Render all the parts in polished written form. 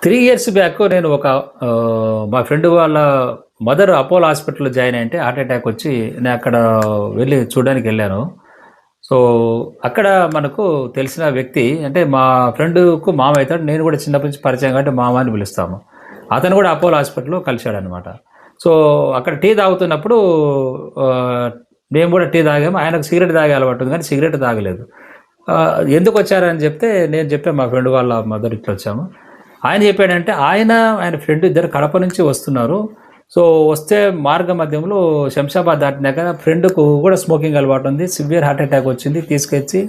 3 years back నేను మా friend వాళ్ళ మదర్ అపోలో హాస్పిటల్‌లో జాయిన్ అయ్యుంటే హార్ట్ అటాక్ వచ్చి నేను అక్కడ వెళ్లి చూడడానికి వెళ్ళాను. సో, అక్కడ మనకు తెలిసిన వ్యక్తి అంటే మా ఫ్రెండ్‌కు మామ అయితాడు. నేను కూడా చిన్నప్పటి నుంచి పరిచయం కాబట్టి మామ అని పిలుస్తాము. అతను కూడా అపోలో హాస్పిటల్‌లో కలిసాడనమాట. సో, అక్కడ టీ తాగుతున్నప్పుడు మేము కూడా టీ తాగాము. ఆయనకు సిగరెట్ తాగే అలవాటు ఉంది కానీ సిగరెట్ తాగలేదు. ఎందుకొచ్చారని చెప్తే నేను చెప్పాను మా ఫ్రెండ్ వాళ్ళ మదర్ ఇట్లా వచ్చాము. ఆయన చెప్పాడంటే ఆయన ఫ్రెండ్ ఇద్దరు కడప నుంచి వస్తున్నారు. సో వస్తే మార్గ మధ్యంలో శంషాబాద్ దాటినాక ఫ్రెండ్కు కూడా స్మోకింగ్ అలవాటు ఉంది. సివియర్ హార్ట్ అటాక్ వచ్చింది. తీసుకొచ్చి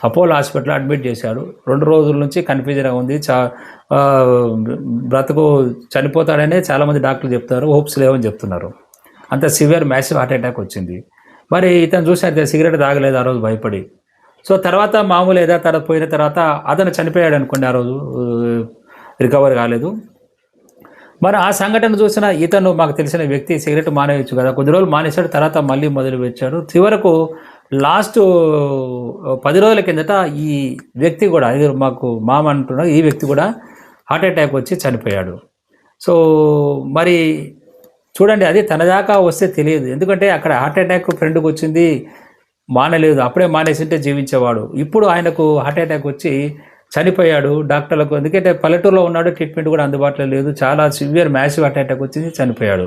అపోలో హాస్పిటల్లో అడ్మిట్ చేశాడు. 2 రోజుల నుంచి కన్ఫ్యూజన్గా ఉంది. బ్రతుకు చనిపోతాడనే చాలామంది డాక్టర్లు చెప్తారు. హోప్స్ లేవని చెప్తున్నారు. అంత సివియర్ మ్యాసివ్ హార్ట్ అటాక్ వచ్చింది. మరి ఇతను చూసి సిగరెట్ తాగలేదు ఆ రోజు భయపడి. సో తర్వాత మామూలు తర్వాత పోయిన తర్వాత అతను చనిపోయాడు అనుకోండి. ఆ రోజు రికవర్ కాలేదు. మరి ఆ సంఘటన చూసిన ఇతను మాకు తెలిసిన వ్యక్తి సిగరెట్ మానేయచ్చు కదా, కొద్ది రోజులు మానేశాడు. తర్వాత మళ్ళీ మొదలు పెట్టాడు. చివరకు లాస్ట్ 10 రోజుల కిందట ఈ వ్యక్తి కూడా ఇది మాకు మామ అంటున్నాడు, ఈ వ్యక్తి కూడా హార్ట్ అటాక్ వచ్చి చనిపోయాడు. సో మరి చూడండి, అది తన దాకా వస్తే తెలియదు. ఎందుకంటే అక్కడ హార్ట్ అటాక్ ఫ్రెండ్కి వచ్చింది, మానలేదు. అప్పుడే మానేసింటే జీవించేవాడు. ఇప్పుడు ఆయనకు హార్ట్ అటాక్ వచ్చి చనిపోయాడు. డాక్టర్లకు ఎందుకంటే పల్లెటూరులో ఉన్నాడు, ట్రీట్మెంట్ కూడా అందుబాటులో లేదు. చాలా సివియర్ మ్యాసివ్ హార్ట్ అటాక్ వచ్చింది, చనిపోయాడు.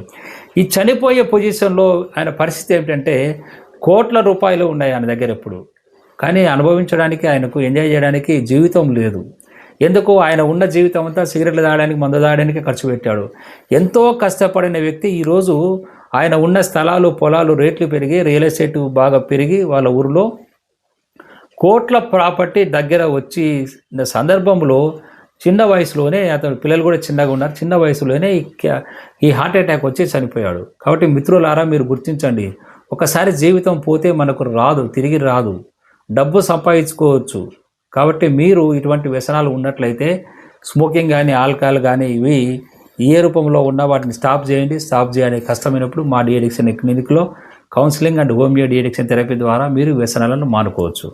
ఈ చనిపోయే పొజిషన్లో ఆయన పరిస్థితి ఏమిటంటే కోట్ల రూపాయలు ఉన్నాయి ఆయన దగ్గర ఎప్పుడు, కానీ అనుభవించడానికి ఆయనకు ఎంజాయ్ చేయడానికి జీవితం లేదు. ఎందుకు? ఆయన ఉన్న జీవితం అంతా సిగరెట్లు తాగడానికి, మందు తాగడానికి ఖర్చు పెట్టాడు. ఎంతో కష్టపడిన వ్యక్తి ఈరోజు ఆయన ఉన్న స్థలాలు, పొలాలు రేట్లు పెరిగి, రియల్ ఎస్టేట్ బాగా పెరిగి వాళ్ళ ఊరిలో కోట్ల ప్రాపర్టీ దగ్గర వచ్చి సందర్భంలో చిన్న వయసులోనే అతను పిల్లలు కూడా చిన్నగా ఉన్నారు. చిన్న వయసులోనే ఈ హార్ట్ అటాక్ వచ్చి చనిపోయాడు. కాబట్టి మిత్రులారా, మీరు గుర్తించండి, ఒకసారి జీవితం పోతే మనకు రాదు, తిరిగి రాదు. డబ్బు సంపాదించుకోవచ్చు. కాబట్టి మీరు ఇటువంటి వ్యసనాలు ఉన్నట్లయితే స్మోకింగ్ కానీ, ఆల్కహాల్ కానీ ఇవి ఏ రూపంలో ఉన్న వాటిని స్టాప్ చేయండి. స్టాప్ చేయడానికి కష్టమైనప్పుడు మా డీఅడిక్షన్ క్లినిక్లో counselling and homeo deaddiction therapy ద్వారా మీరు వ్యసనాలను మానుకోవచ్చు.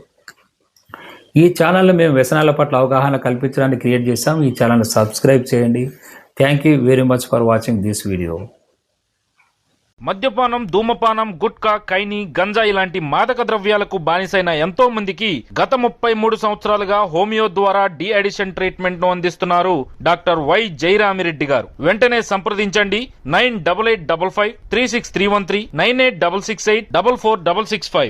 ఈ ఛానల్లో మేము వ్యసనాల పట్ల అవగాహన కల్పించడానికి క్రియేట్ చేస్తాం. ఈ ఛానల్ని సబ్స్క్రైబ్ చేయండి. Thank you very much for watching this video. మద్యపానం, ధూమపానం, గుట్కా, ఖైనీ, గంజాయి లాంటి మాదక ద్రవ్యాలకు బానిసైన ఎంతో మందికి గత 33 సంవత్సరాలుగా హోమియో ద్వారా డీ అడిషన్ ట్రీట్మెంట్ ను అందిస్తున్నారు డాక్టర్ వై జయరామిరెడ్డి గారు. వెంటనే సంప్రదించండి 9885536313 9866844665.